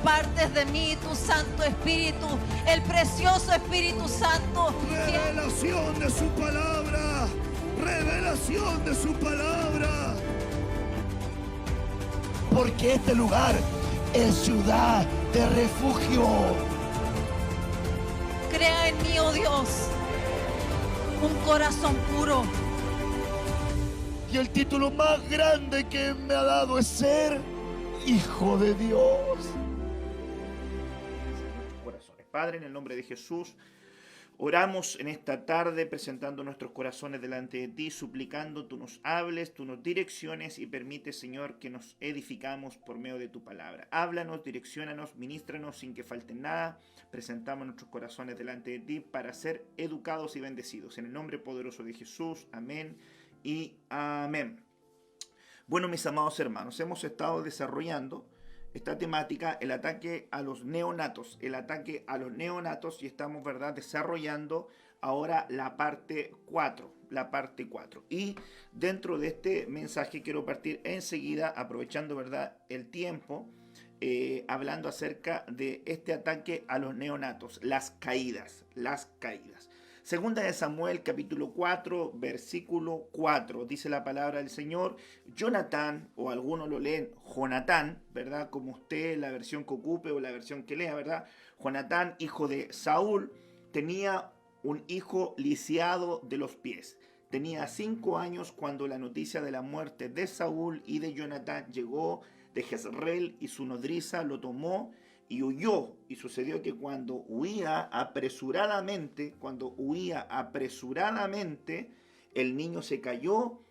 impartes de mí tu Santo Espíritu, el precioso Espíritu Santo. Revelación de su palabra. Revelación de su palabra. Porque este lugar es ciudad de refugio. Crea en mí, oh Dios, un corazón puro. Y el título más grande que me ha dado es ser hijo de Dios. Padre, en el nombre de Jesús, oramos en esta tarde presentando nuestros corazones delante de ti, suplicando tú nos hables, tú nos direcciones y permite, Señor, que nos edificamos por medio de tu palabra. Háblanos, direcciónanos, ministranos sin que falte nada. Presentamos nuestros corazones delante de ti para ser educados y bendecidos. En el nombre poderoso de Jesús, amén y amén. Bueno, mis amados hermanos, hemos estado desarrollando esta temática, el ataque a los neonatos, y estamos, ¿verdad?, desarrollando ahora la parte 4, Y dentro de este mensaje quiero partir enseguida, aprovechando, ¿verdad?, el tiempo, hablando acerca de este ataque a los neonatos, las caídas. Segunda de Samuel, capítulo 4, versículo 4, dice la palabra del Señor: Jonatán, o algunos lo leen Jonatán, ¿verdad? Como usted, la versión que ocupe o la versión que lea, ¿verdad? Jonatán, hijo de Saúl, tenía un hijo lisiado de los pies. Tenía 5 años cuando la noticia de la muerte de Saúl y de Jonatán llegó de Jezreel, y su nodriza lo tomó y huyó. Y sucedió que cuando huía apresuradamente, el niño se cayó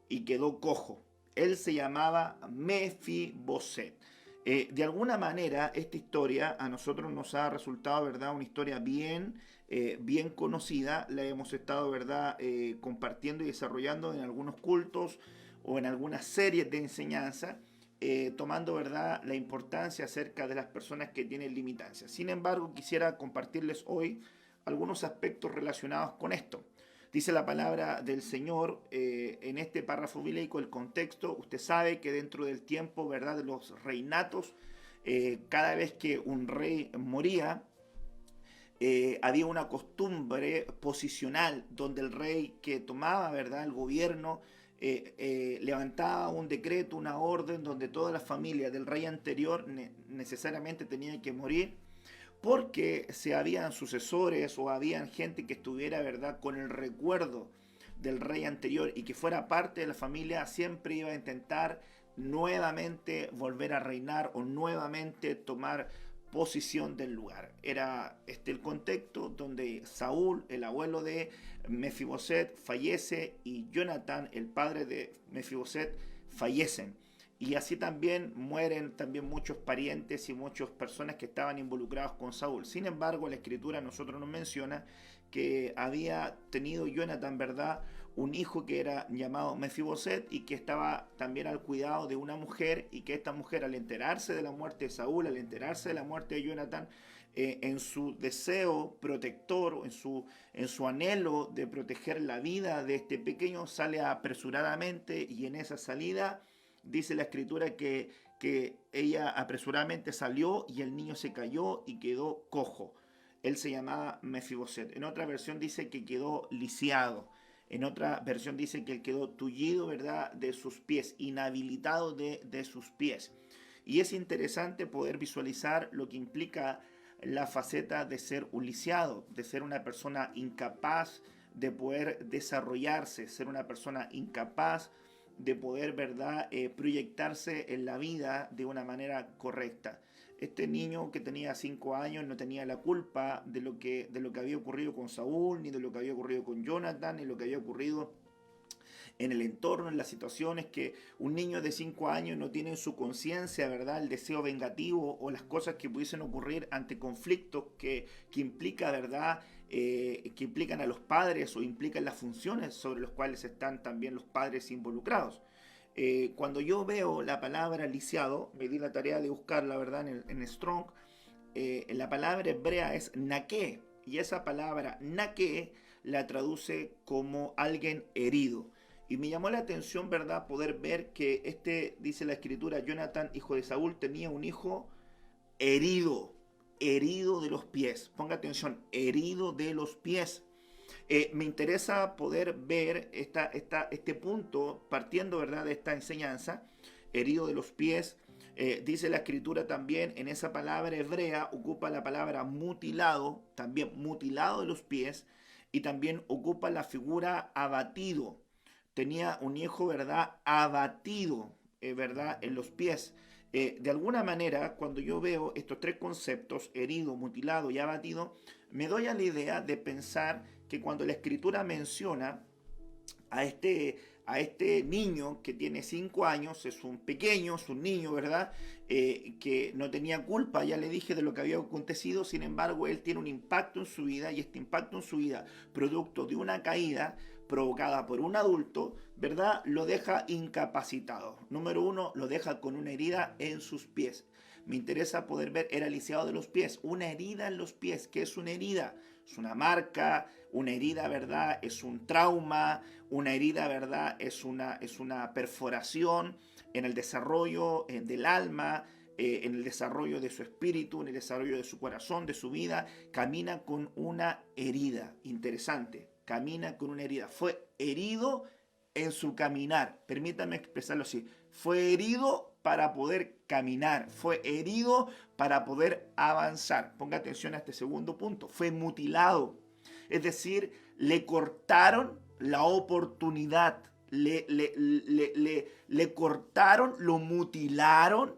y quedó cojo. Él se llamaba Mefiboset. De alguna manera, esta historia a nosotros nos ha resultado, ¿verdad?, una historia bien conocida. La hemos estado, ¿verdad?, compartiendo y desarrollando en algunos cultos o en algunas series de enseñanza. Tomando, ¿verdad?, la importancia acerca de las personas que tienen limitancias. Sin embargo, quisiera compartirles hoy algunos aspectos relacionados con esto. Dice la palabra del Señor en este párrafo bíblico, el contexto. Usted sabe que dentro del tiempo, ¿verdad?, de los reinatos, cada vez que un rey moría, había una costumbre posicional donde el rey que tomaba, ¿verdad?, el gobierno, levantaba un decreto, una orden donde toda la familia del rey anterior necesariamente tenía que morir, porque si habían sucesores o habían gente que estuviera, ¿verdad?, con el recuerdo del rey anterior y que fuera parte de la familia, siempre iba a intentar nuevamente volver a reinar o nuevamente tomar posición del lugar. Era este el contexto donde Saúl, el abuelo de Mefiboset, fallece, y Jonatán, el padre de Mefiboset, fallecen. Y así también mueren también muchos parientes y muchas personas que estaban involucrados con Saúl. Sin embargo, la escritura a nosotros nos menciona que había tenido Jonatán, ¿verdad?, un hijo que era llamado Mefiboset, y que estaba también al cuidado de una mujer, y que esta mujer, al enterarse de la muerte de Saúl, al enterarse de la muerte de Jonatán, en su deseo protector, en su anhelo de proteger la vida de este pequeño, sale apresuradamente, y en esa salida dice la escritura que ella apresuradamente salió y el niño se cayó y quedó cojo. Él se llamaba Mefiboset. En otra versión dice que quedó lisiado. En otra versión dice que él quedó tullido, ¿verdad?, de sus pies, inhabilitado de sus pies. Y es interesante poder visualizar lo que implica la faceta de ser un lisiado, de ser una persona incapaz de poder desarrollarse, ser una persona incapaz de poder, ¿verdad?, proyectarse en la vida de una manera correcta. Este niño que tenía 5 años no tenía la culpa de lo que había ocurrido con Saúl, ni de lo que había ocurrido con Jonatán, ni lo que había ocurrido en el entorno, en las situaciones, que un niño de 5 años no tiene en su conciencia, ¿verdad?, el deseo vengativo o las cosas que pudiesen ocurrir ante conflictos que implica, ¿verdad?, que implican a los padres o implican las funciones sobre las cuales están también los padres involucrados. Cuando yo veo la palabra lisiado, me di la tarea de buscarla, ¿verdad?, en Strong. La palabra hebrea es naqué, y esa palabra naqué la traduce como alguien herido. Y me llamó la atención, ¿verdad?, poder ver que dice la escritura, Jonatán, hijo de Saúl, tenía un hijo herido, herido de los pies. Ponga atención, herido de los pies. Me interesa poder ver este punto partiendo, ¿verdad?, de esta enseñanza, herido de los pies. Dice la escritura también, en esa palabra hebrea ocupa la palabra mutilado, también mutilado de los pies, y también ocupa la figura abatido. Tenía un hijo, ¿verdad?, abatido, ¿verdad?, en los pies. De alguna manera, cuando yo veo estos tres conceptos, herido, mutilado y abatido, me doy a la idea de pensar que cuando la escritura menciona a este niño que tiene 5 años, es un pequeño, es un niño, ¿verdad? Que no tenía culpa, ya le dije, de lo que había acontecido. Sin embargo, él tiene un impacto en su vida, y este impacto en su vida, producto de una caída provocada por un adulto, ¿verdad?, lo deja incapacitado. Número 1, lo deja con una herida en sus pies. Me interesa poder ver, era lisiado de los pies, una herida en los pies. ¿Qué es una herida? Es una marca, una herida, ¿verdad?, es un trauma, una herida, ¿verdad?, es una perforación en el desarrollo del alma, en el desarrollo de su espíritu, en el desarrollo de su corazón, de su vida. Camina con una herida. Interesante, camina con una herida. Fue herido en su caminar. Permítame expresarlo así. Fue herido para poder caminar. Fue herido para poder avanzar. Ponga atención a este segundo punto. Fue mutilado. Es decir, le cortaron la oportunidad. Le cortaron, lo mutilaron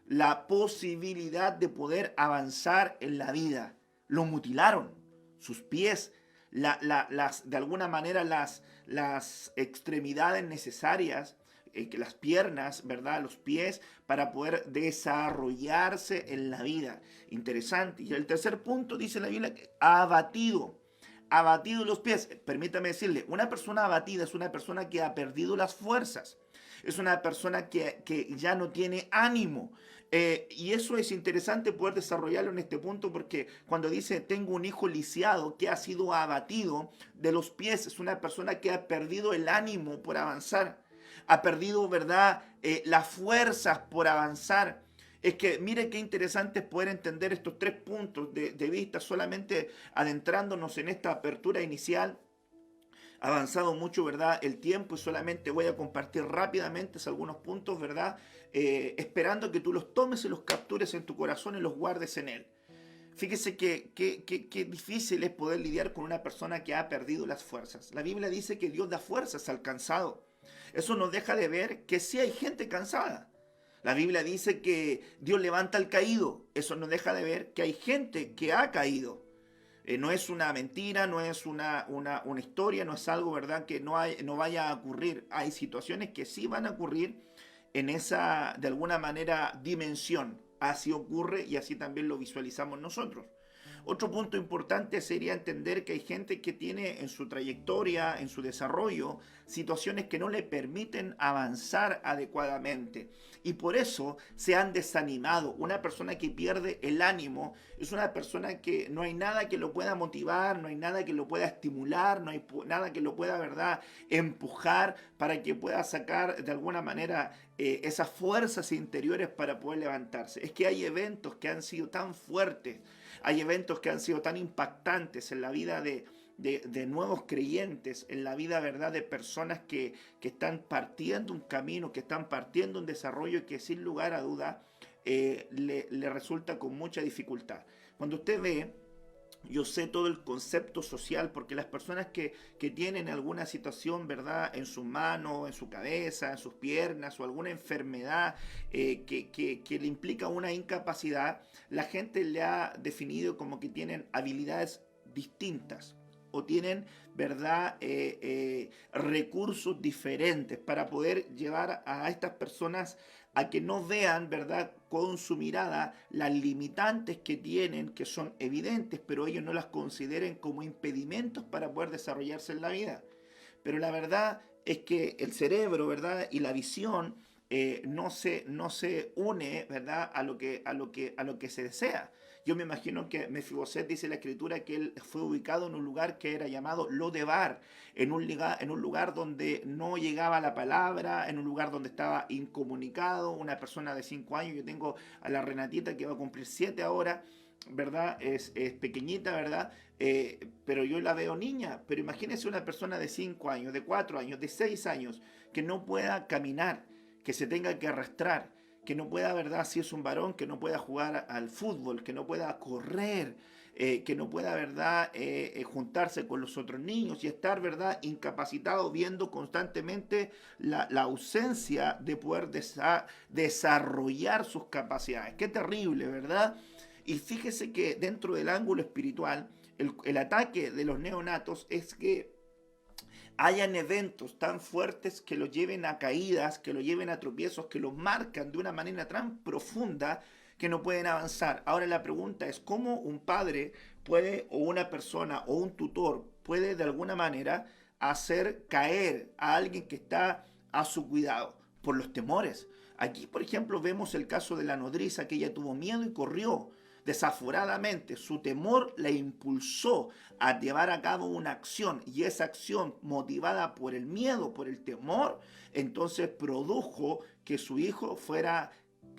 la posibilidad de poder avanzar en la vida. Lo mutilaron. Sus pies, de alguna manera las extremidades necesarias, que las piernas, ¿verdad?, los pies, para poder desarrollarse en la vida. Interesante. Y el tercer punto, dice la Biblia, abatido. Abatido los pies. Permítame decirle, una persona abatida es una persona que ha perdido las fuerzas. Es una persona que ya no tiene ánimo. Y eso es interesante poder desarrollarlo en este punto, porque cuando dice tengo un hijo lisiado que ha sido abatido de los pies, es una persona que ha perdido el ánimo por avanzar, ha perdido, ¿verdad?, las fuerzas por avanzar. Es que mire qué interesante es poder entender estos tres puntos de vista solamente adentrándonos en esta apertura inicial. Ha avanzado mucho, ¿verdad?, el tiempo, y solamente voy a compartir rápidamente algunos puntos, ¿verdad?, esperando que tú los tomes y los captures en tu corazón y los guardes en él. Fíjese que difícil es poder lidiar con una persona que ha perdido las fuerzas. La Biblia dice que Dios da fuerzas al cansado. Eso nos deja de ver que sí hay gente cansada. La Biblia dice que Dios levanta al caído. Eso nos deja de ver que hay gente que ha caído. No es una mentira, no es una historia, no es algo, ¿verdad?, que no vaya a ocurrir. Hay situaciones que sí van a ocurrir en esa, de alguna manera, dimensión. Así ocurre y así también lo visualizamos nosotros. Otro punto importante sería entender que hay gente que tiene en su trayectoria, en su desarrollo, situaciones que no le permiten avanzar adecuadamente. Y por eso se han desanimado. Una persona que pierde el ánimo es una persona que no hay nada que lo pueda motivar, no hay nada que lo pueda estimular, no hay nada que lo pueda, ¿verdad?, empujar para que pueda sacar de alguna manera esas fuerzas interiores para poder levantarse. Es que hay eventos que han sido tan fuertes, hay eventos que han sido tan impactantes en la vida de nuevos creyentes, en la vida, ¿verdad?, de personas que están partiendo un camino, que están partiendo un desarrollo, y que sin lugar a duda le resulta con mucha dificultad. Cuando usted ve, yo sé todo el concepto social, porque las personas que tienen alguna situación, ¿verdad?, en su mano, en su cabeza, en sus piernas, o alguna enfermedad que le implica una incapacidad, la gente le ha definido como que tienen habilidades distintas, o tienen, ¿verdad?, recursos diferentes para poder llevar a estas personas a que no vean, ¿verdad?, con su mirada las limitantes que tienen, que son evidentes, pero ellos no las consideren como impedimentos para poder desarrollarse en la vida. Pero la verdad es que el cerebro, ¿verdad?, y la visión no se une, ¿verdad?, a lo que se desea. Yo me imagino que Mefiboset, dice la escritura, que él fue ubicado en un lugar que era llamado Lodebar, en un lugar donde no llegaba la palabra, en un lugar donde estaba incomunicado, una persona de 5 años. Yo tengo a la Renatita que va a cumplir 7 ahora, ¿verdad? Es pequeñita, ¿verdad? Pero yo la veo niña. Pero imagínense una persona de 5 años, de 4 años, de 6 años, que no pueda caminar, que se tenga que arrastrar, que no pueda, ¿verdad? Si es un varón, que no pueda jugar al fútbol, que no pueda correr, que no pueda, ¿verdad? Juntarse con los otros niños y estar, ¿verdad? Incapacitado, viendo constantemente la ausencia de poder desarrollar sus capacidades. Qué terrible, ¿verdad? Y fíjese que dentro del ángulo espiritual, el ataque de los neonatos es que hayan eventos tan fuertes que los lleven a caídas, que los lleven a tropiezos, que los marcan de una manera tan profunda que no pueden avanzar. Ahora la pregunta es, ¿cómo un padre puede, o una persona, o un tutor, puede de alguna manera hacer caer a alguien que está a su cuidado? Por los temores. Aquí, por ejemplo, vemos el caso de la nodriza, que ella tuvo miedo y corrió. Desaforadamente, su temor la impulsó a llevar a cabo una acción, y esa acción, motivada por el miedo, por el temor, entonces produjo que su hijo fuera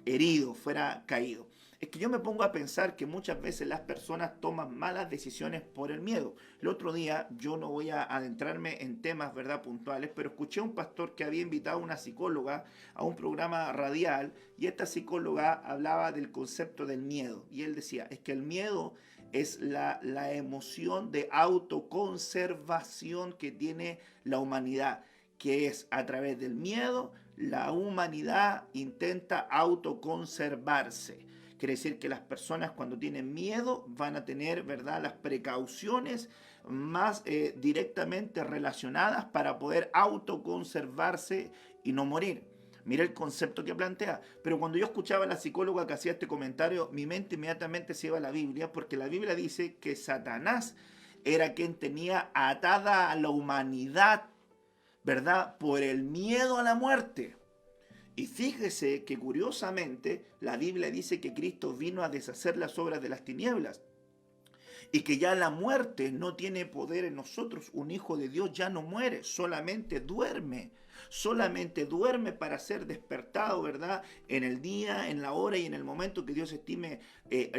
herido, fuera caído. Es que yo me pongo a pensar que muchas veces las personas toman malas decisiones por el miedo. El otro día, yo no voy a adentrarme en temas, ¿verdad?, puntuales, pero escuché a un pastor que había invitado a una psicóloga a un programa radial, y esta psicóloga hablaba del concepto del miedo. Y él decía, es que el miedo es la emoción de autoconservación que tiene la humanidad, que es a través del miedo, la humanidad intenta autoconservarse. Quiere decir que las personas, cuando tienen miedo, van a tener, ¿verdad?, las precauciones más directamente relacionadas para poder autoconservarse y no morir. Mira el concepto que plantea. Pero cuando yo escuchaba a la psicóloga que hacía este comentario, mi mente inmediatamente se iba a la Biblia, porque la Biblia dice que Satanás era quien tenía atada a la humanidad, ¿verdad?, por el miedo a la muerte. Y fíjese que curiosamente la Biblia dice que Cristo vino a deshacer las obras de las tinieblas y que ya la muerte no tiene poder en nosotros. Un hijo de Dios ya no muere, solamente duerme para ser despertado, ¿verdad?, en el día, en la hora y en el momento que Dios estime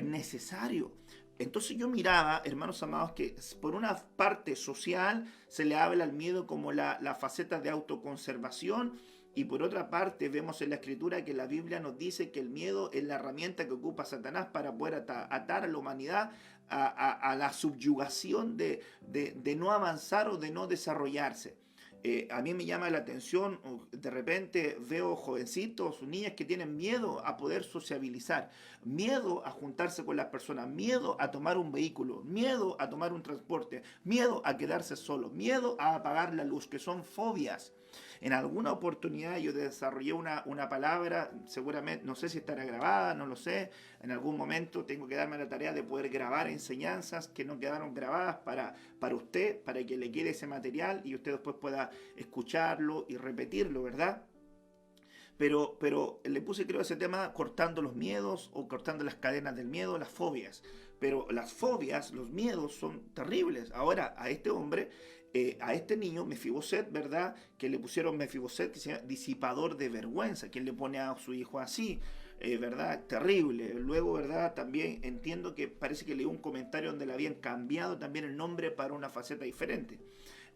necesario. Entonces yo miraba, hermanos amados, que por una parte social se le habla al miedo como la faceta de autoconservación, y por otra parte vemos en la escritura que la Biblia nos dice que el miedo es la herramienta que ocupa Satanás para poder atar a la humanidad a la subyugación de no avanzar o de no desarrollarse. A mí me llama la atención, de repente veo jovencitos, niñas que tienen miedo a poder sociabilizar, miedo a juntarse con las personas, miedo a tomar un vehículo, miedo a tomar un transporte, miedo a quedarse solo, miedo a apagar la luz, que son fobias. En alguna oportunidad yo desarrollé una palabra, seguramente, no sé si estará grabada, no lo sé. En algún momento tengo que darme la tarea de poder grabar enseñanzas que no quedaron grabadas para usted, para que le quede ese material y usted después pueda escucharlo y repetirlo, ¿verdad? Pero le puse, creo, ese tema, cortando los miedos o cortando las cadenas del miedo, las fobias. Pero las fobias, los miedos son terribles. Ahora, a este hombre, a este niño, Mefiboset, ¿verdad?, que le pusieron Mefiboset, que se llama disipador de vergüenza. ¿Quién le pone a su hijo así? ¿Verdad? Terrible. Luego, ¿verdad?, también entiendo que parece que leí un comentario donde le habían cambiado también el nombre para una faceta diferente.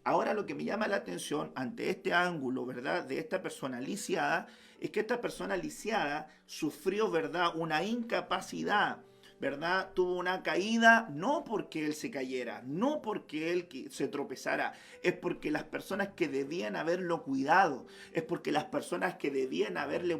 Ahora lo que me llama la atención ante este ángulo, ¿verdad?, de esta persona lisiada, es que esta persona lisiada sufrió, ¿verdad?, una incapacidad, ¿verdad? Tuvo una caída, no porque él se cayera, no porque él se tropezara, es porque las personas que debían haberlo cuidado, es porque las personas que debían haberle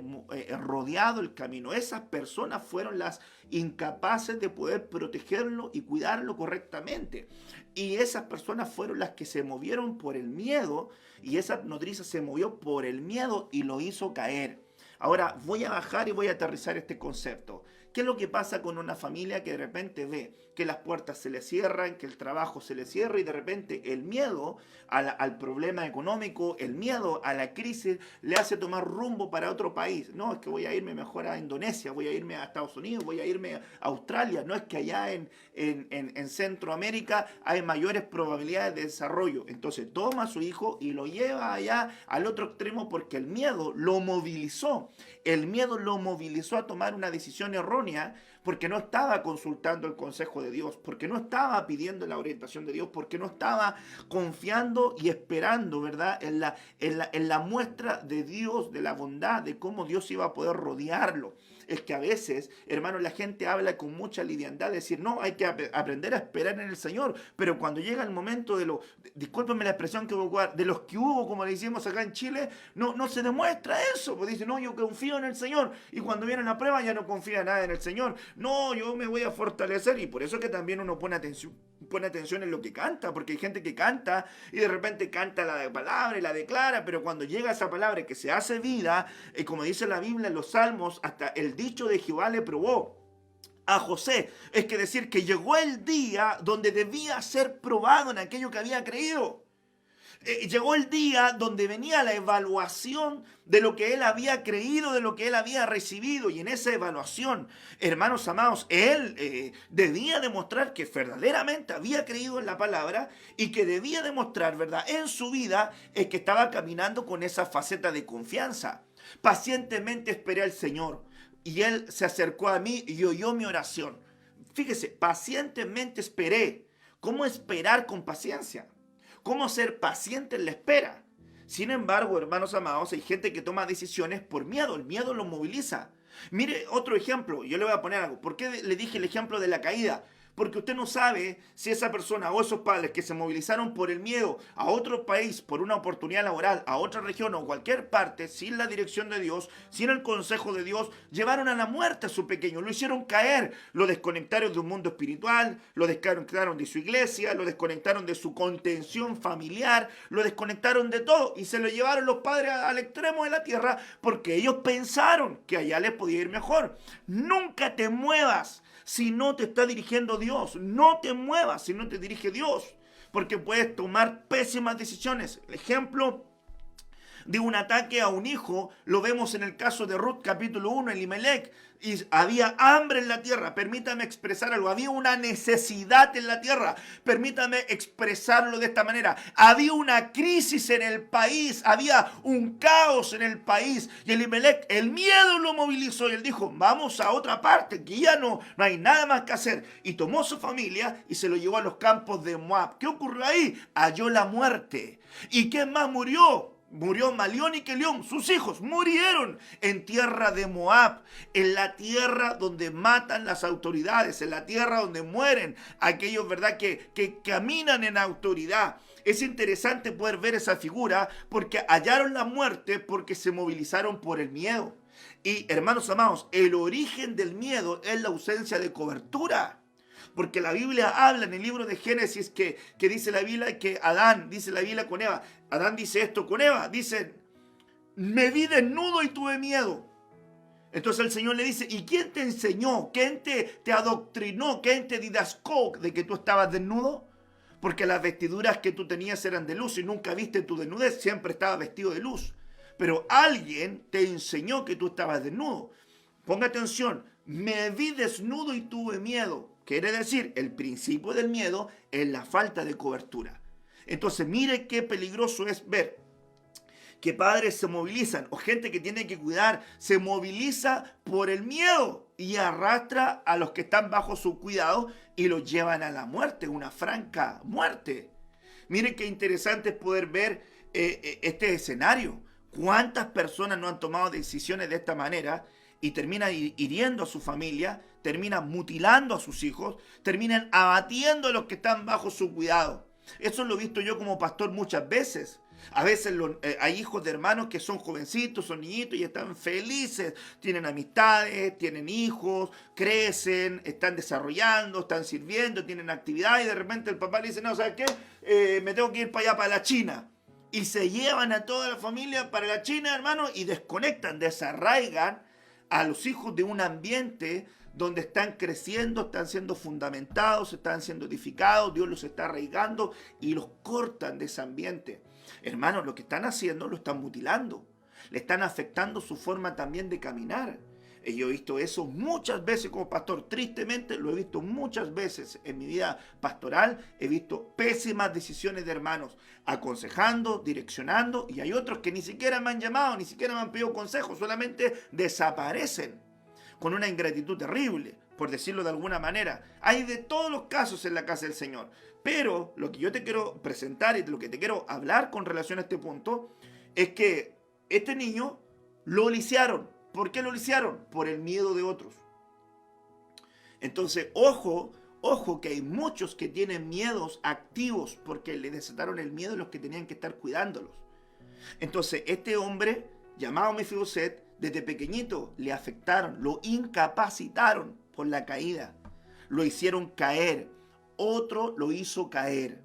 rodeado el camino, esas personas fueron las incapaces de poder protegerlo y cuidarlo correctamente. Y esas personas fueron las que se movieron por el miedo, y esa nodriza se movió por el miedo y lo hizo caer. Ahora voy a bajar y voy a aterrizar este concepto. ¿Qué es lo que pasa con una familia que de repente ve que las puertas se le cierran, que el trabajo se le cierra y de repente el miedo al problema económico, el miedo a la crisis le hace tomar rumbo para otro país? No, es que voy a irme mejor a Indonesia, voy a irme a Estados Unidos, voy a irme a Australia. No, es que allá en Centroamérica hay mayores probabilidades de desarrollo. Entonces toma a su hijo y lo lleva allá al otro extremo porque el miedo lo movilizó. El miedo lo movilizó a tomar una decisión errónea porque no estaba consultando el consejo de Dios, porque no estaba pidiendo la orientación de Dios, porque no estaba confiando y esperando, ¿verdad?, en la muestra de Dios, de la bondad, de cómo Dios iba a poder rodearlo. Es que a veces, hermano, la gente habla con mucha liviandad, de decir, no, hay que aprender a esperar en el Señor, pero cuando llega el momento discúlpenme la expresión que voy a ocupar, de los que hubo, como le decimos acá en Chile, no se demuestra eso, pues dice, no, yo confío en el Señor, y cuando viene la prueba ya no confía nada en el Señor, no, yo me voy a fortalecer, y por eso que también uno pone atención en lo que canta, porque hay gente que canta y de repente canta la palabra y la declara, pero cuando llega esa palabra que se hace vida, como dice la Biblia en los Salmos, hasta el dicho de Jehová le probó a José. Es que decir que llegó el día donde debía ser probado en aquello que había creído. Llegó el día donde venía la evaluación de lo que él había creído, de lo que él había recibido. Y en esa evaluación, hermanos amados, él debía demostrar que verdaderamente había creído en la palabra y que debía demostrar, ¿verdad?, en su vida que estaba caminando con esa faceta de confianza. Pacientemente esperé al Señor y Él se acercó a mí y oyó mi oración. Fíjese, pacientemente esperé. ¿Cómo esperar con paciencia? ¿Cómo ser paciente en la espera? Sin embargo, hermanos amados, hay gente que toma decisiones por miedo. El miedo los moviliza. Mire otro ejemplo. Yo le voy a poner algo. ¿Por qué le dije el ejemplo de la caída? Porque usted no sabe si esa persona o esos padres que se movilizaron por el miedo a otro país, por una oportunidad laboral, a otra región o cualquier parte, sin la dirección de Dios, sin el consejo de Dios, llevaron a la muerte a su pequeño, lo hicieron caer, lo desconectaron de un mundo espiritual, lo desconectaron de su iglesia, lo desconectaron de su contención familiar, lo desconectaron de todo y se lo llevaron los padres al extremo de la tierra porque ellos pensaron que allá les podía ir mejor. Nunca te muevas si no te está dirigiendo Dios. No te muevas si no te dirige Dios, porque puedes tomar pésimas decisiones. El ejemplo de un ataque a un hijo lo vemos en el caso de Ruth, capítulo 1, Elimelech. Y había hambre en la tierra, permítame expresar algo, había una necesidad en la tierra, permítame expresarlo de esta manera, había una crisis en el país, había un caos en el país, y Elimelech, el miedo lo movilizó, y él dijo, vamos a otra parte, que ya no hay nada más que hacer, y tomó su familia y se lo llevó a los campos de Moab. ¿Qué ocurrió ahí? Halló la muerte. ¿Y quién más murió? Murió Malión y Kelión, sus hijos murieron en tierra de Moab, en la tierra donde matan las autoridades, en la tierra donde mueren aquellos, ¿verdad?, que caminan en autoridad. Es interesante poder ver esa figura porque hallaron la muerte porque se movilizaron por el miedo. Y hermanos amados, el origen del miedo es la ausencia de cobertura. Porque la Biblia habla en el libro de Génesis que dice la Biblia que Adán, dice la Biblia con Eva, Adán dice esto con Eva, dice, me vi desnudo y tuve miedo. Entonces el Señor le dice, ¿y quién te enseñó? ¿Quién te adoctrinó? ¿Quién te didascó de que tú estabas desnudo? Porque las vestiduras que tú tenías eran de luz y nunca viste tu desnudez, siempre estabas vestido de luz. Pero alguien te enseñó que tú estabas desnudo. Ponga atención, me vi desnudo y tuve miedo. Quiere decir, el principio del miedo es la falta de cobertura. Entonces, mire qué peligroso es ver que padres se movilizan o gente que tiene que cuidar se moviliza por el miedo y arrastra a los que están bajo su cuidado y los llevan a la muerte, una franca muerte. Mire qué interesante es poder ver este escenario. ¿Cuántas personas no han tomado decisiones de esta manera y terminan hiriendo a su familia, terminan mutilando a sus hijos, terminan abatiendo a los que están bajo su cuidado? Eso lo he visto yo como pastor muchas veces. A veces hay hijos de hermanos que son jovencitos, son niñitos y están felices, tienen amistades, tienen hijos, crecen, están desarrollando, están sirviendo, tienen actividad y de repente el papá le dice, no, ¿sabes qué? Me tengo que ir para allá, para la China. Y se llevan a toda la familia para la China, hermano, y desconectan, desarraigan a los hijos de un ambiente donde están creciendo, están siendo fundamentados, están siendo edificados, Dios los está arraigando y los cortan de ese ambiente. Hermanos, lo que están haciendo lo están mutilando, le están afectando su forma también de caminar. Y yo he visto eso muchas veces como pastor, tristemente lo he visto muchas veces en mi vida pastoral, he visto pésimas decisiones de hermanos, aconsejando, direccionando, y hay otros que ni siquiera me han llamado, ni siquiera me han pedido consejo, solamente desaparecen con una ingratitud terrible, por decirlo de alguna manera. Hay de todos los casos en la casa del Señor, pero lo que yo te quiero presentar y de lo que te quiero hablar con relación a este punto es que este niño lo lisiaron. ¿Por qué lo lisiaron? Por el miedo de otros. Entonces, ojo que hay muchos que tienen miedos activos porque le desataron el miedo a los que tenían que estar cuidándolos. Entonces, este hombre llamado Mefiboset, desde pequeñito le afectaron, lo incapacitaron por la caída. Lo hicieron caer. Otro lo hizo caer.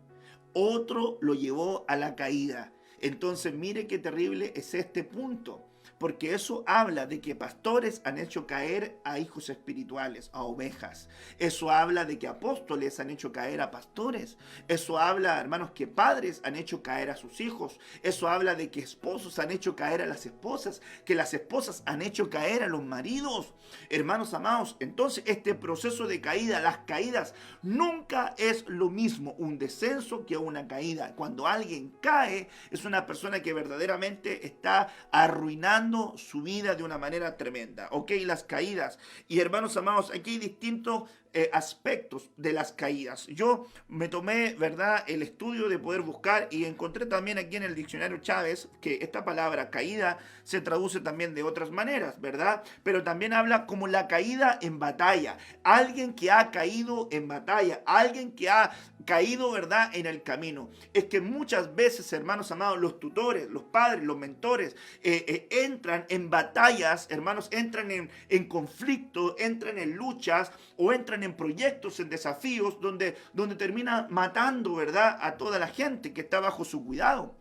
Otro lo llevó a la caída. Entonces, mire qué terrible es este punto. Porque eso habla de que pastores han hecho caer a hijos espirituales, a ovejas. Eso habla de que apóstoles han hecho caer a pastores. Eso habla, hermanos, que padres han hecho caer a sus hijos. Eso habla de que esposos han hecho caer a las esposas, que las esposas han hecho caer a los maridos. Hermanos amados, entonces este proceso de caída, las caídas, nunca es lo mismo un descenso que una caída. Cuando alguien cae, es una persona que verdaderamente está arruinando su vida de una manera tremenda. Ok, las caídas. Y hermanos amados, aquí hay distintos aspectos de las caídas. Yo me tomé, ¿verdad?, el estudio de poder buscar y encontré también aquí en el diccionario Chávez que esta palabra caída se traduce también de otras maneras, ¿verdad? Pero también habla como la caída en batalla. Alguien que ha caído en batalla, alguien que ha caído, ¿verdad?, en el camino. Es que muchas veces, hermanos amados, los tutores, los padres, los mentores, entran en batallas, hermanos, entran en conflicto, entran en luchas o entran en proyectos, en desafíos, donde termina matando, ¿verdad?, a toda la gente que está bajo su cuidado.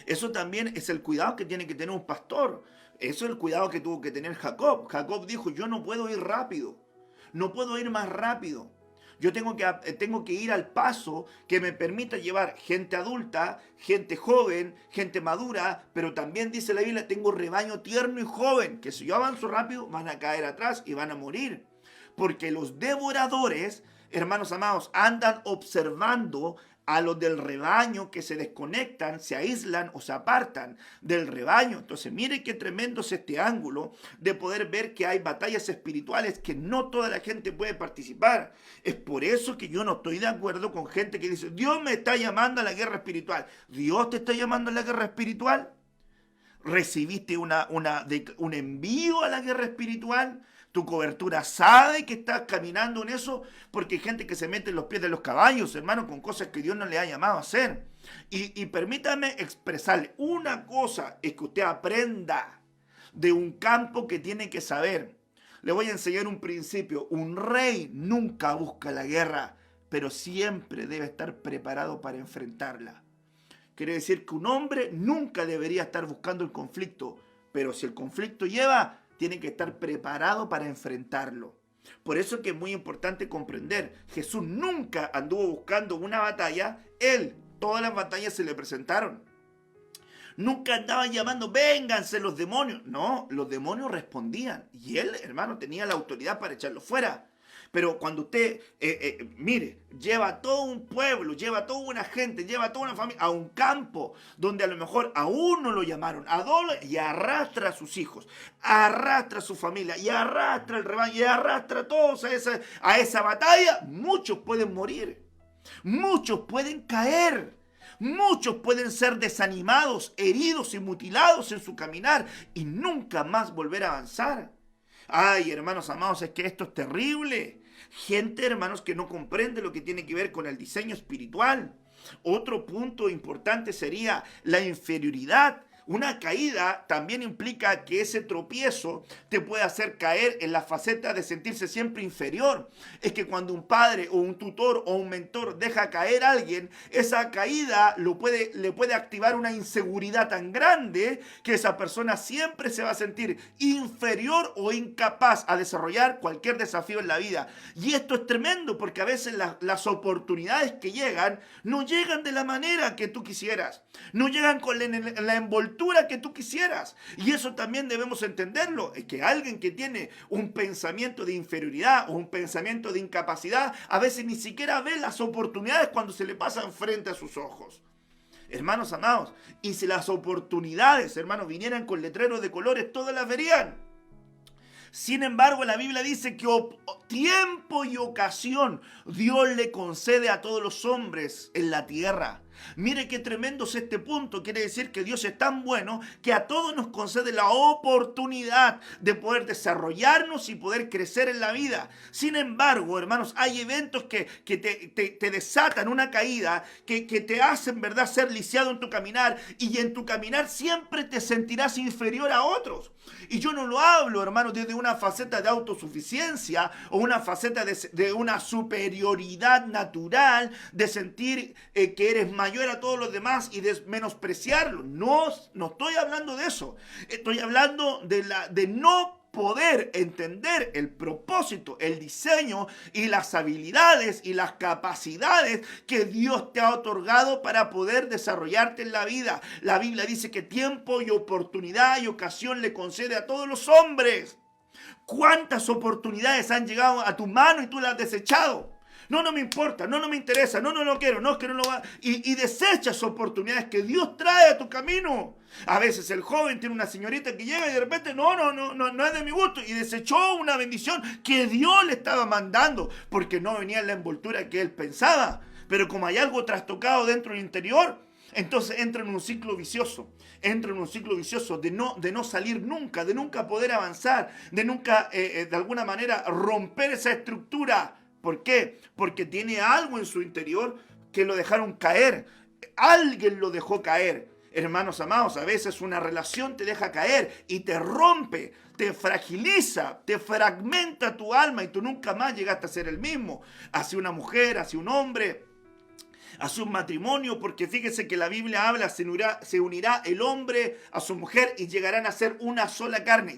Eso también es el cuidado que tiene que tener un pastor. Eso es el cuidado que tuvo que tener Jacob. Jacob dijo, yo no puedo ir rápido, no puedo ir más rápido. Yo tengo que ir al paso que me permita llevar gente adulta, gente joven, gente madura, pero también dice la Biblia, tengo rebaño tierno y joven, que si yo avanzo rápido van a caer atrás y van a morir. Porque los devoradores, hermanos amados, andan observando a los del rebaño que se desconectan, se aíslan o se apartan del rebaño. Entonces, mire qué tremendo es este ángulo de poder ver que hay batallas espirituales que no toda la gente puede participar. Es por eso que yo no estoy de acuerdo con gente que dice, Dios me está llamando a la guerra espiritual. ¿Dios te está llamando a la guerra espiritual? ¿Recibiste un envío a la guerra espiritual? Tu cobertura sabe que estás caminando en eso, porque hay gente que se mete en los pies de los caballos, hermano, con cosas que Dios no le ha llamado a hacer. Y permítame expresarle, una cosa es que usted aprenda de un campo que tiene que saber. Le voy a enseñar un principio. Un rey nunca busca la guerra, pero siempre debe estar preparado para enfrentarla. Quiere decir que un hombre nunca debería estar buscando el conflicto, pero si el conflicto lleva, tiene que estar preparado para enfrentarlo. Por eso es que es muy importante comprender, Jesús nunca anduvo buscando una batalla, todas las batallas se le presentaron. Nunca andaba llamando, vénganse los demonios. No, los demonios respondían y él, hermano, tenía la autoridad para echarlos fuera. Pero cuando usted, mire, lleva a todo un pueblo, lleva a toda una gente, lleva a toda una familia a un campo donde a lo mejor a uno lo llamaron, a dos, y arrastra a sus hijos, arrastra a su familia, y arrastra el rebaño, y arrastra a todos a esa batalla, muchos pueden morir, muchos pueden caer. Muchos pueden ser desanimados, heridos y mutilados en su caminar y nunca más volver a avanzar. Ay, hermanos amados, es que esto es terrible. Gente, hermanos, que no comprende lo que tiene que ver con el diseño espiritual. Otro punto importante sería la inferioridad. Una caída también implica que ese tropiezo te puede hacer caer en la faceta de sentirse siempre inferior. Es que cuando un padre o un tutor o un mentor deja caer a alguien, esa caída le puede activar una inseguridad tan grande que esa persona siempre se va a sentir inferior o incapaz a desarrollar cualquier desafío en la vida. Y esto es tremendo porque a veces las oportunidades que llegan no llegan de la manera que tú quisieras, no llegan con la envoltura que tú quisieras. Y eso también debemos entenderlo, es que alguien que tiene un pensamiento de inferioridad o un pensamiento de incapacidad, a veces ni siquiera ve las oportunidades cuando se le pasan frente a sus ojos. Hermanos amados, y si las oportunidades, hermanos, vinieran con letreros de colores, todas las verían. Sin embargo, la Biblia dice que tiempo y ocasión Dios le concede a todos los hombres en la tierra. Mire qué tremendo es este punto. Quiere decir que Dios es tan bueno que a todos nos concede la oportunidad de poder desarrollarnos y poder crecer en la vida. Sin embargo, hermanos, hay eventos que te desatan una caída, que te hacen, ¿verdad?, ser lisiado en tu caminar, y en tu caminar siempre te sentirás inferior a otros. Y yo no lo hablo, hermanos, desde una faceta de autosuficiencia o una faceta de una superioridad natural, de sentir que eres mayor a todos los demás y de menospreciarlo. No estoy hablando de eso. Estoy hablando de no poder entender el propósito, el diseño y las habilidades y las capacidades que Dios te ha otorgado para poder desarrollarte en la vida. La Biblia dice que tiempo y oportunidad y ocasión le concede a todos los hombres. ¿Cuántas oportunidades han llegado a tu mano y tú las has desechado? No me importa, no me interesa, no lo quiero, no es que no lo va. Y desechas oportunidades que Dios trae a tu camino. A veces el joven tiene una señorita que llega y de repente no es de mi gusto, y desechó una bendición que Dios le estaba mandando porque no venía en la envoltura que él pensaba. Pero como hay algo trastocado dentro del interior, entonces entra en un ciclo vicioso. Entra en un ciclo vicioso de no salir nunca, de nunca poder avanzar, de nunca de alguna manera romper esa estructura. ¿Por qué? Porque tiene algo en su interior que lo dejaron caer. Alguien lo dejó caer. Hermanos amados, a veces una relación te deja caer y te rompe, te fragiliza, te fragmenta tu alma y tú nunca más llegaste a ser el mismo. Hacia una mujer, hacia un hombre, hacia un matrimonio, porque fíjese que la Biblia habla, se unirá el hombre a su mujer y llegarán a ser una sola carne,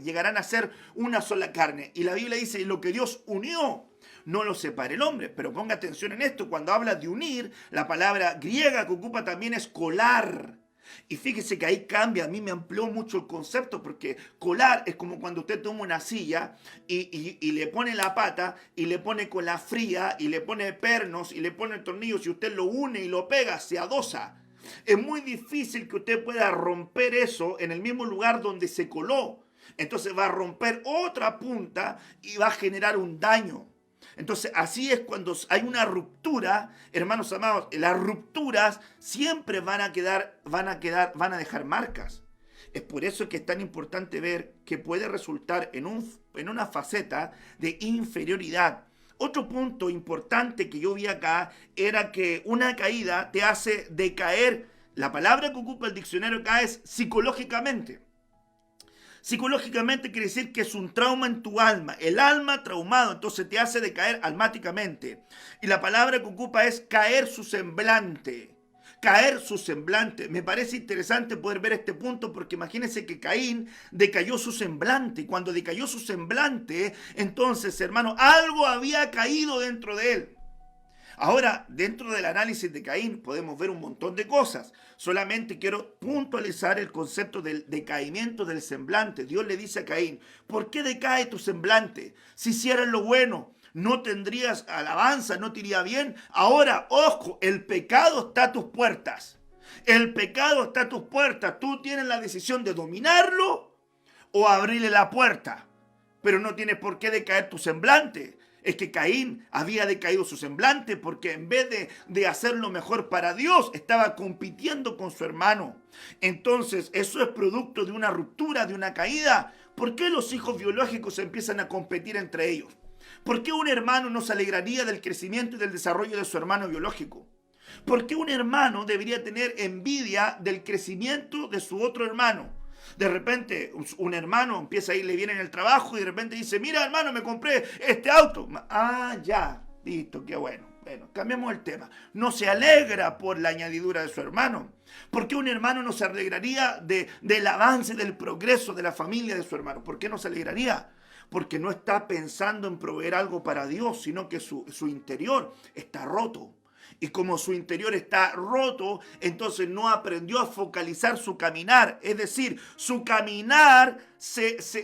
Y la Biblia dice, lo que Dios unió, no lo separe el hombre. Pero ponga atención en esto, cuando habla de unir, la palabra griega que ocupa también es colar. Y fíjese que ahí cambia, a mí me amplió mucho el concepto, porque colar es como cuando usted toma una silla y le pone la pata, y le pone cola fría, y le pone pernos, y le pone tornillos, y usted lo une y lo pega, se adosa. Es muy difícil que usted pueda romper eso en el mismo lugar donde se coló. Entonces va a romper otra punta y va a generar un daño. Entonces así es cuando hay una ruptura, hermanos amados. Las rupturas siempre van a dejar marcas. Es por eso que es tan importante ver que puede resultar en una faceta de inferioridad. Otro punto importante que yo vi acá era que una caída te hace decaer. La palabra que ocupa el diccionario acá es psicológicamente. Psicológicamente quiere decir que es un trauma en tu alma. El alma traumado, entonces te hace decaer almáticamente. Y la palabra que ocupa es caer su semblante. Caer su semblante. Me parece interesante poder ver este punto, porque imagínense que Caín decayó su semblante. Y cuando decayó su semblante, entonces, hermano, algo había caído dentro de él. Ahora, dentro del análisis de Caín podemos ver un montón de cosas. Solamente quiero puntualizar el concepto del decaimiento del semblante. Dios le dice a Caín, ¿por qué decae tu semblante? Si hicieras lo bueno, no tendrías alabanza, no te iría bien. Ahora, ojo, el pecado está a tus puertas. El pecado está a tus puertas. Tú tienes la decisión de dominarlo o abrirle la puerta. Pero no tienes por qué decaer tu semblante. Es que Caín había decaído su semblante porque en vez de hacer lo mejor para Dios, estaba compitiendo con su hermano. Entonces, eso es producto de una ruptura, de una caída. ¿Por qué los hijos biológicos empiezan a competir entre ellos? ¿Por qué un hermano no se alegraría del crecimiento y del desarrollo de su hermano biológico? ¿Por qué un hermano debería tener envidia del crecimiento de su otro hermano? De repente un hermano empieza a irle bien en el trabajo y de repente dice, mira hermano, me compré este auto. Ah, ya, listo, qué bueno. Bueno, cambiamos el tema. No se alegra por la añadidura de su hermano. ¿Por qué un hermano no se alegraría del avance, del progreso de la familia de su hermano? ¿Por qué no se alegraría? Porque no está pensando en proveer algo para Dios, sino que su interior está roto. Y como su interior está roto, entonces no aprendió a focalizar su caminar. Es decir, su caminar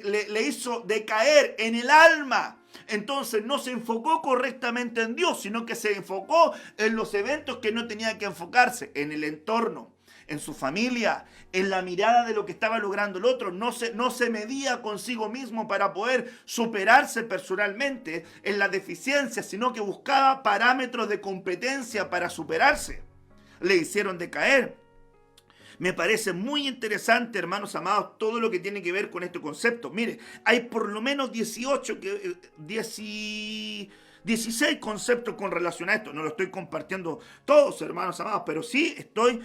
le hizo decaer en el alma. Entonces no se enfocó correctamente en Dios, sino que se enfocó en los eventos que no tenía que enfocarse, en el entorno, en su familia, en la mirada de lo que estaba logrando el otro. No se medía consigo mismo para poder superarse personalmente en la deficiencia, sino que buscaba parámetros de competencia para superarse. Le hicieron decaer. Me parece muy interesante, hermanos amados, todo lo que tiene que ver con este concepto. Mire, hay por lo menos 16 conceptos con relación a esto. No lo estoy compartiendo todos, hermanos amados, pero sí estoy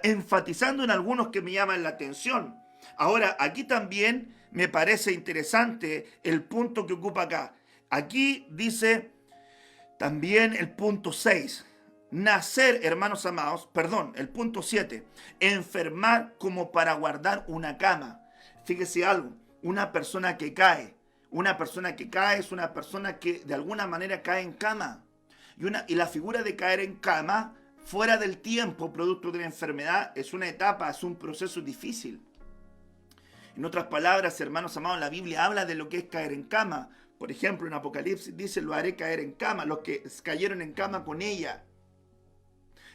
enfatizando en algunos que me llaman la atención. Ahora, aquí también me parece interesante el punto que ocupa acá. Aquí dice también el punto 6. Nacer, hermanos amados, el punto 7. Enfermar como para guardar una cama. Fíjese algo, una persona que cae es una persona que de alguna manera cae en cama. Y la figura de caer en cama fuera del tiempo, producto de una enfermedad, es una etapa, es un proceso difícil. En otras palabras, hermanos amados, la Biblia habla de lo que es caer en cama. Por ejemplo, en Apocalipsis dice, lo haré caer en cama, los que cayeron en cama con ella.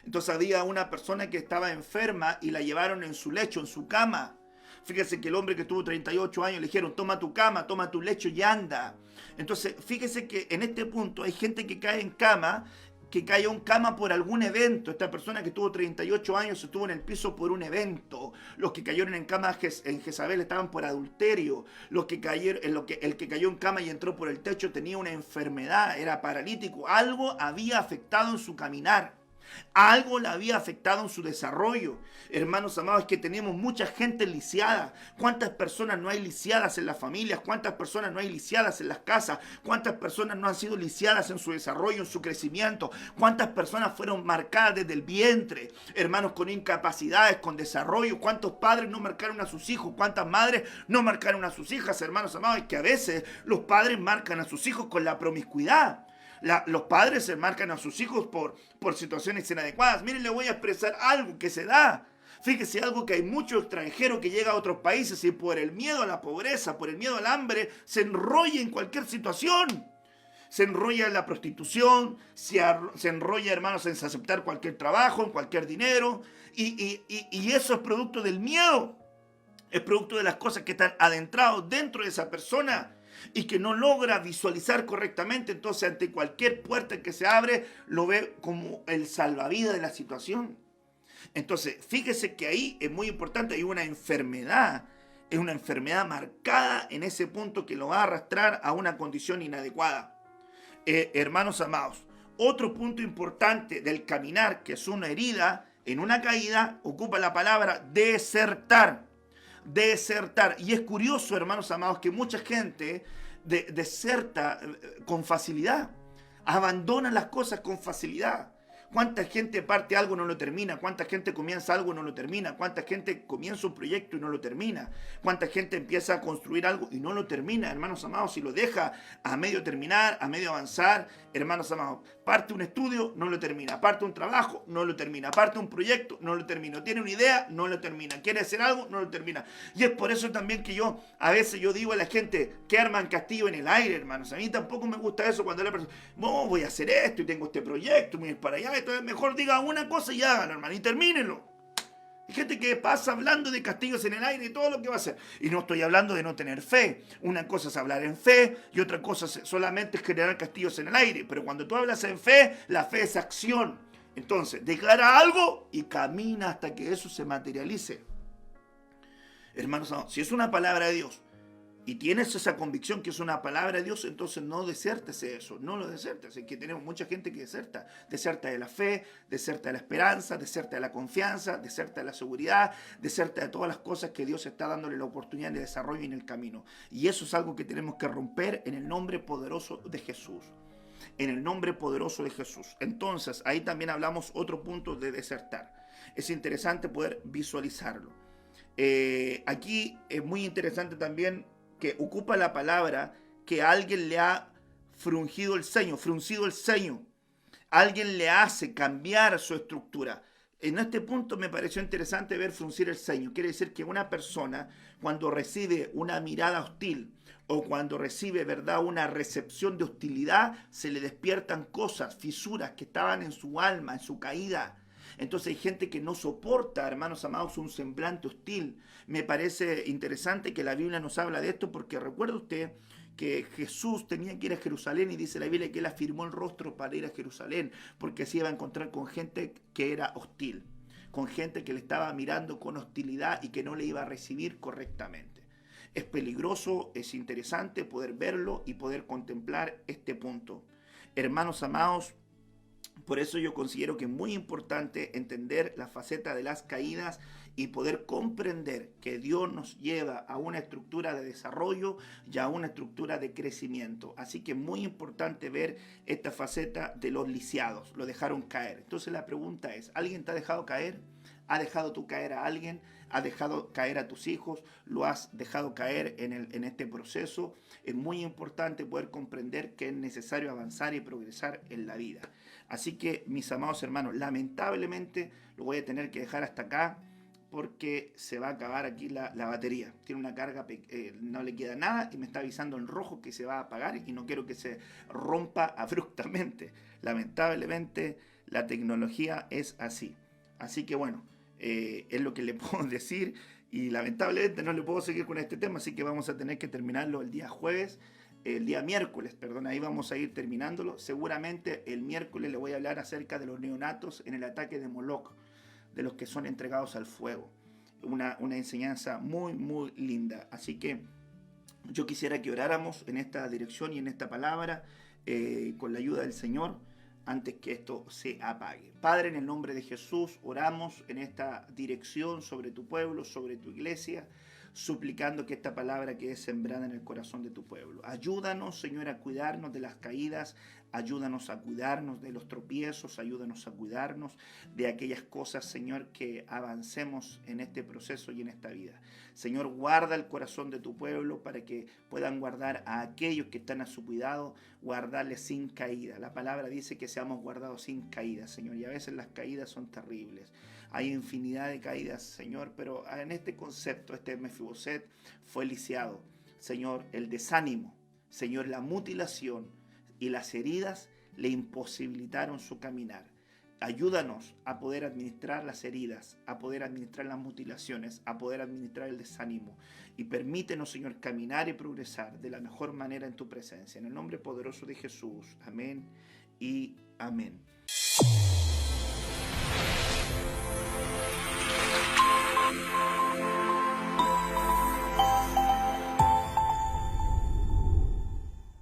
Entonces había una persona que estaba enferma y la llevaron en su lecho, en su cama. Fíjese que el hombre que tuvo 38 años le dijeron, toma tu cama, toma tu lecho y anda. Entonces, fíjese que en este punto hay gente que cae en cama, que cayó en cama por algún evento. Esta persona que tuvo 38 años estuvo en el piso por un evento. Los que cayeron en cama en Jezabel estaban por adulterio. El que cayó en cama y entró por el techo tenía una enfermedad, era paralítico. Algo había afectado en su caminar. Algo le había afectado en su desarrollo. Hermanos amados, es que tenemos mucha gente lisiada. ¿Cuántas personas no hay lisiadas en las familias? ¿Cuántas personas no hay lisiadas en las casas? ¿Cuántas personas no han sido lisiadas en su desarrollo, en su crecimiento? ¿Cuántas personas fueron marcadas desde el vientre? Hermanos, con incapacidades, con desarrollo. ¿Cuántos padres no marcaron a sus hijos? ¿Cuántas madres no marcaron a sus hijas? Hermanos amados, es que a veces los padres marcan a sus hijos con la promiscuidad. Los padres se marcan a sus hijos por situaciones inadecuadas. Miren, le voy a expresar algo que se da. Fíjese algo que hay mucho extranjero que llega a otros países y por el miedo a la pobreza, por el miedo al hambre, se enrolla en cualquier situación. Se enrolla en la prostitución, se enrolla, hermanos, en aceptar cualquier trabajo, en cualquier dinero. Y eso es producto del miedo. Es producto de las cosas que están adentrados dentro de esa persona y que no logra visualizar correctamente. Entonces, ante cualquier puerta que se abre, lo ve como el salvavidas de la situación. Entonces, fíjese que ahí es muy importante, hay una enfermedad, es una enfermedad marcada en ese punto que lo va a arrastrar a una condición inadecuada. Hermanos amados, otro punto importante del caminar, que es una herida en una caída, ocupa la palabra desertar. Desertar. Y es curioso, hermanos amados, que mucha gente deserta con facilidad, abandona las cosas con facilidad. ¿Cuánta gente parte algo y no lo termina? ¿Cuánta gente comienza algo y no lo termina? ¿Cuánta gente comienza un proyecto y no lo termina? ¿Cuánta gente empieza a construir algo y no lo termina, hermanos amados? Y lo deja a medio terminar, a medio avanzar, hermanos amados. Parte un estudio, no lo termina. Parte un trabajo, no lo termina. Parte un proyecto, no lo termina. Tiene una idea, no lo termina. Quiere hacer algo, no lo termina. Y es por eso también que a veces yo digo a la gente que arman castillo en el aire, hermanos. A mí tampoco me gusta eso cuando la persona, no, voy a hacer esto y tengo este proyecto, voy a ir para allá. Entonces mejor diga una cosa y háganlo, hermano, y termínenlo. Hay gente que pasa hablando de castillos en el aire y todo lo que va a hacer. Y no estoy hablando de no tener fe. Una cosa es hablar en fe y otra cosa solamente es generar castillos en el aire. Pero cuando tú hablas en fe, la fe es acción. Entonces, declara algo y camina hasta que eso se materialice. Hermanos, si es una palabra de Dios, y tienes esa convicción que es una palabra de Dios, entonces no desertes eso, no lo desertes. Es que tenemos mucha gente que deserta de la fe, deserta de la esperanza, deserta de la confianza, deserta de la seguridad, deserta de todas las cosas que Dios está dándole la oportunidad de desarrollo en el camino. Y eso es algo que tenemos que romper en el nombre poderoso de Jesús. En el nombre poderoso de Jesús. Entonces, ahí también hablamos otro punto de desertar. Es interesante poder visualizarlo. Aquí es muy interesante también que ocupa la palabra que alguien le ha fruncido el ceño. Alguien le hace cambiar su estructura. En este punto me pareció interesante ver fruncir el ceño. Quiere decir que una persona, cuando recibe una mirada hostil o cuando recibe, ¿verdad?, una recepción de hostilidad, se le despiertan cosas, fisuras que estaban en su alma, en su caída. Entonces hay gente que no soporta, hermanos amados, un semblante hostil. Me parece interesante que la Biblia nos habla de esto, porque recuerda usted que Jesús tenía que ir a Jerusalén y dice la Biblia que él afirmó el rostro para ir a Jerusalén, porque así iba a encontrar con gente que era hostil, con gente que le estaba mirando con hostilidad y que no le iba a recibir correctamente. Es peligroso, es interesante poder verlo y poder contemplar este punto. Hermanos amados, por eso yo considero que es muy importante entender la faceta de las caídas y poder comprender que Dios nos lleva a una estructura de desarrollo y a una estructura de crecimiento. Así que es muy importante ver esta faceta de los lisiados, lo dejaron caer. Entonces la pregunta es, ¿alguien te ha dejado caer? ¿Ha dejado tú caer a alguien? ¿Has dejado caer a tus hijos? ¿Lo has dejado caer en este proceso? Es muy importante poder comprender que es necesario avanzar y progresar en la vida. Así que, mis amados hermanos, lamentablemente lo voy a tener que dejar hasta acá porque se va a acabar aquí la batería. Tiene una carga, no le queda nada y me está avisando en rojo que se va a apagar y no quiero que se rompa abruptamente. Lamentablemente la tecnología es así. Así que bueno, es lo que le puedo decir y lamentablemente no le puedo seguir con este tema, así que vamos a tener que terminarlo el día miércoles, perdón, ahí vamos a ir terminándolo. Seguramente el miércoles le voy a hablar acerca de los neonatos en el ataque de Moloch, de los que son entregados al fuego. Una enseñanza muy, muy linda. Así que yo quisiera que oráramos en esta dirección y en esta palabra con la ayuda del Señor antes que esto se apague. Padre, en el nombre de Jesús, oramos en esta dirección sobre tu pueblo, sobre tu iglesia, suplicando que esta palabra quede sembrada en el corazón de tu pueblo. Ayúdanos, Señor, a cuidarnos de las caídas, ayúdanos a cuidarnos de los tropiezos, ayúdanos a cuidarnos de aquellas cosas, Señor, que avancemos en este proceso y en esta vida. Señor, guarda el corazón de tu pueblo para que puedan guardar a aquellos que están a su cuidado, guardarles sin caída. La palabra dice que seamos guardados sin caída, Señor, y a veces las caídas son terribles. Hay infinidad de caídas, Señor, pero en este concepto, Mefiboset fue lisiado. Señor, el desánimo, Señor, la mutilación y las heridas le imposibilitaron su caminar. Ayúdanos a poder administrar las heridas, a poder administrar las mutilaciones, a poder administrar el desánimo. Y permítenos, Señor, caminar y progresar de la mejor manera en tu presencia. En el nombre poderoso de Jesús. Amén y amén.